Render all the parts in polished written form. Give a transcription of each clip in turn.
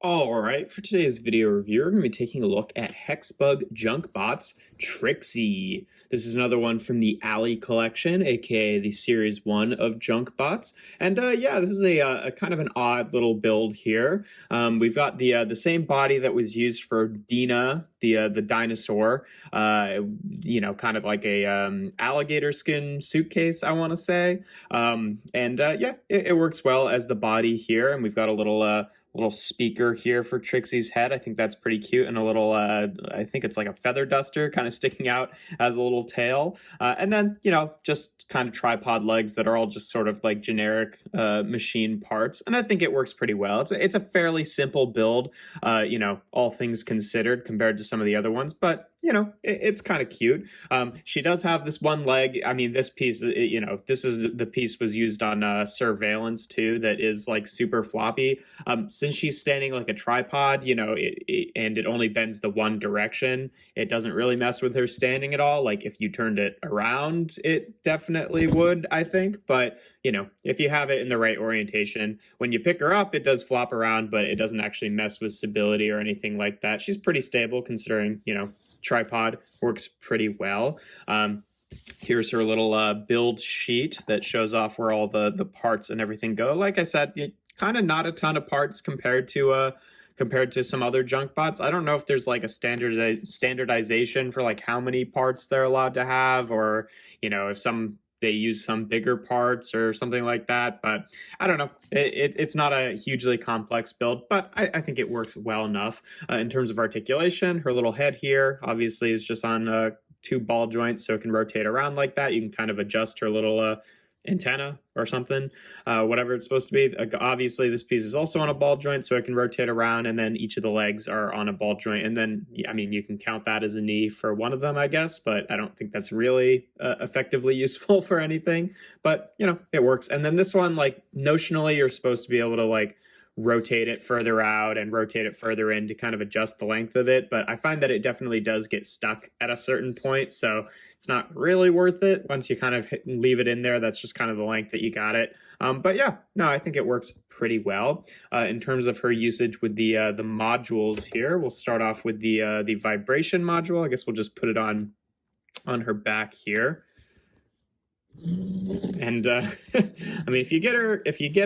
All right, for today's video review, we're going to be taking a look at Hexbug JunkBots Trixie. This is another one from the Alley collection, aka the Series 1 of JunkBots. And yeah, this is a kind of an odd little build here. We've got the same body that was used for Dina, the dinosaur, kind of like a alligator skin suitcase, I want to say. Yeah, it works well as the body here, and we've got a little speaker here for Trixie's head. I think that's pretty cute, and a little I think it's like a feather duster kind of sticking out as a little tail, and then just kind of tripod legs that are all just sort of like generic machine parts, and I think it works pretty well. It's a fairly simple build, all things considered, compared to some of the other ones, but it's kind of cute. She does have this one leg. I mean, this piece, this is the piece was used on Surveillance too, that is like super floppy. Since she's standing like a tripod, and it only bends the one direction, it doesn't really mess with her standing at all. Like if you turned it around, it definitely would, I think. But if you have it in the right orientation, when you pick her up, it does flop around, but it doesn't actually mess with stability or anything like that. She's pretty stable considering, tripod works pretty well. Here's her little build sheet that shows off where all the parts and everything go. Like I said, kind of not a ton of parts compared to some other JunkBots. I don't know if there's like a standardization for like how many parts they're allowed to have, or if they use some bigger parts or something like that, but I don't know. It's not a hugely complex build, but I think it works well enough. In terms of articulation, her little head here obviously is just on two ball joints, so it can rotate around like that. You can kind of adjust her little antenna or something, whatever it's supposed to be. Obviously, this piece is also on a ball joint, so it can rotate around, and then each of the legs are on a ball joint. And then, I mean, you can count that as a knee for one of them, I guess, but I don't think that's really effectively useful for anything. But, it works. And then this one, like, notionally, you're supposed to be able to, like, rotate it further out and rotate it further in to kind of adjust the length of it. But I find that it definitely does get stuck at a certain point, so it's not really worth it. Once you kind of leave it in there, that's just kind of the length that you got it. But yeah, no, I think it works pretty well. In terms of her usage with the modules here, we'll start off with the vibration module. I guess we'll just put it on her back here. And I mean, if you get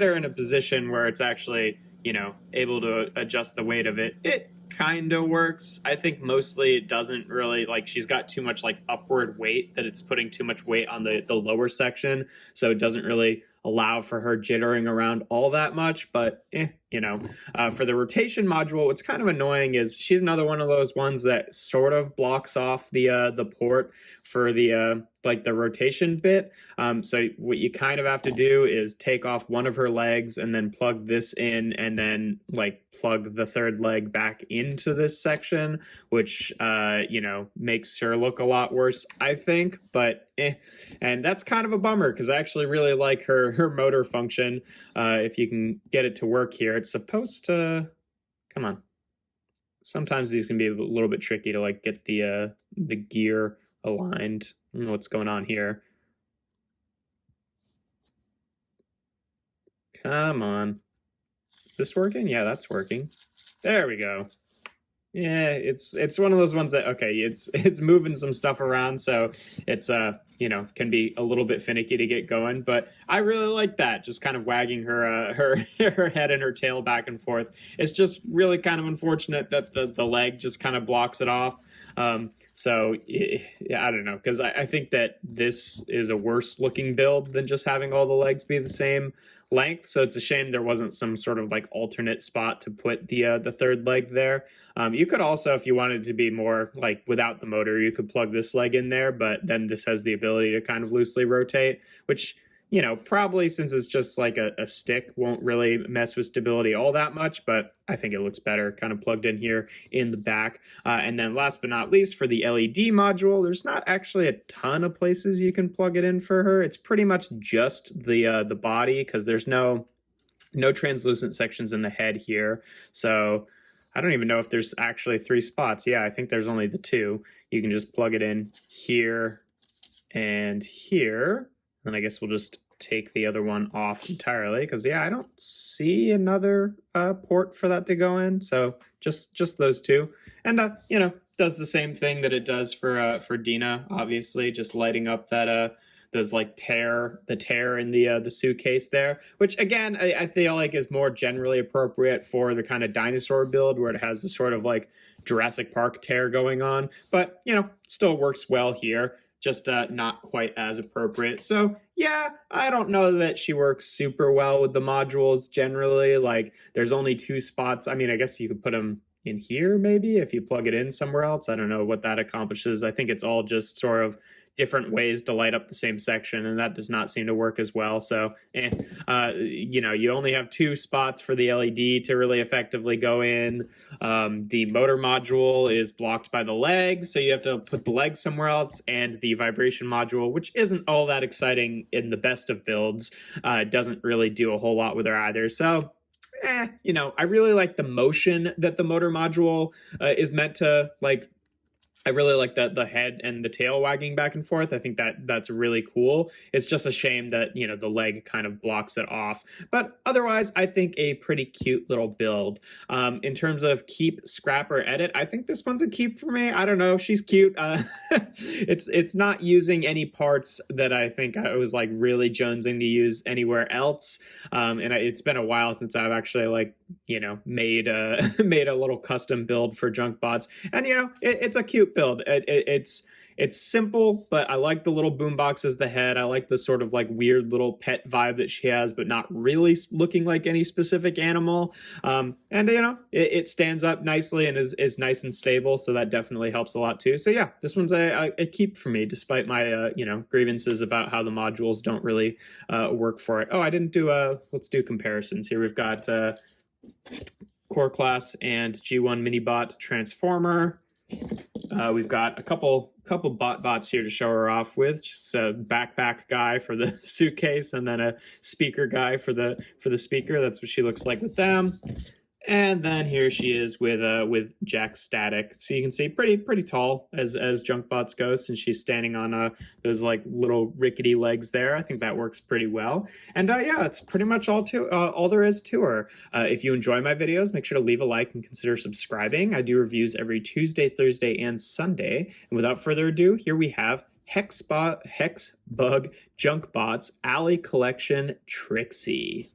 her in a position where it's actually, able to adjust the weight of it, it kind of works. I think mostly it doesn't really, like, she's got too much like upward weight, that it's putting too much weight on the lower section, so it doesn't really allow for her jittering around all that much. But for the rotation module, what's kind of annoying is she's another one of those ones that sort of blocks off the port for the like the rotation bit. So what you kind of have to do is take off one of her legs and then plug this in, and then like plug the third leg back into this section, which makes her look a lot worse, I think. But and that's kind of a bummer, because I actually really like her motor function. If you can get it to work here, it's supposed to, come on. Sometimes these can be a little bit tricky to like get the gear aligned. I don't know what's going on here. Come on. Is this working? Yeah, that's working. There we go. Yeah, it's one of those ones that, okay, it's moving some stuff around, so it's can be a little bit finicky to get going, but I really like that, just kind of wagging her her head and her tail back and forth. It's just really kind of unfortunate that the leg just kind of blocks it off. So yeah, I don't know, because I think that this is a worse looking build than just having all the legs be the same length. So it's a shame there wasn't some sort of like alternate spot to put the third leg there. You could also, if you wanted to be more like without the motor, you could plug this leg in there, but then this has the ability to kind of loosely rotate, which probably, since it's just like a stick, won't really mess with stability all that much, but I think it looks better kind of plugged in here in the back. And then last but not least, for the LED module, there's not actually a ton of places you can plug it in for her. It's pretty much just the body, because there's no translucent sections in the head here. So I don't even know if there's actually 3 spots. Yeah, I think there's only the 2. You can just plug it in here and here. And I guess we'll just take the other one off entirely because, yeah, I don't see another port for that to go in. So just those two. And, you know, does the same thing that it does for Dina, obviously, just lighting up that those like the tear in the suitcase there, which again I feel like is more generally appropriate for the kind of dinosaur build where it has the sort of like Jurassic Park tear going on, but you know, still works well here, just not quite as appropriate. So yeah, I don't know that she works super well with the modules generally. Like there's only 2 spots. I mean, I guess you could put them in here maybe if you plug it in somewhere else. I don't know what that accomplishes. I think it's all just sort of different ways to light up the same section, and that does not seem to work as well. So, you know, you only have 2 spots for the LED to really effectively go in. The motor module is blocked by the legs, so you have to put the legs somewhere else, and the vibration module, which isn't all that exciting in the best of builds, doesn't really do a whole lot with her either. So, you know, I really like the motion that the motor module is meant to, like, I really like the head and the tail wagging back and forth. I think that's really cool. It's just a shame that, you know, the leg kind of blocks it off. But otherwise, I think a pretty cute little build. In terms of keep, scrap, or edit, I think this one's a keep for me. I don't know. She's cute. It's not using any parts that I think I was like really jonesing to use anywhere else. It's been a while since I've actually like, you know, made a little custom build for JunkBots, and you know, it's a cute build. It's simple, but I like the little boombox as the head. I like the sort of like weird little pet vibe that she has, but not really looking like any specific animal. And you know, it stands up nicely and is nice and stable, so that definitely helps a lot too. So yeah, this one's a keep for me, despite my you know, grievances about how the modules don't really work for it. Oh, I didn't do let's do comparisons here. We've got Core Class and G1 Minibot Transformer. We've got a couple bots here to show her off with. Just a backpack guy for the suitcase, and then a speaker guy for the speaker. That's what she looks like with them. And then here she is with Jack Static. So you can see pretty tall as JunkBots go, since she's standing on those like little rickety legs there. I think that works pretty well. And yeah, that's pretty much all there is to her. If you enjoy my videos, make sure to leave a like and consider subscribing. I do reviews every Tuesday, Thursday, and Sunday. And without further ado, here we have Hexbug JunkBots Alley Collection Trixie.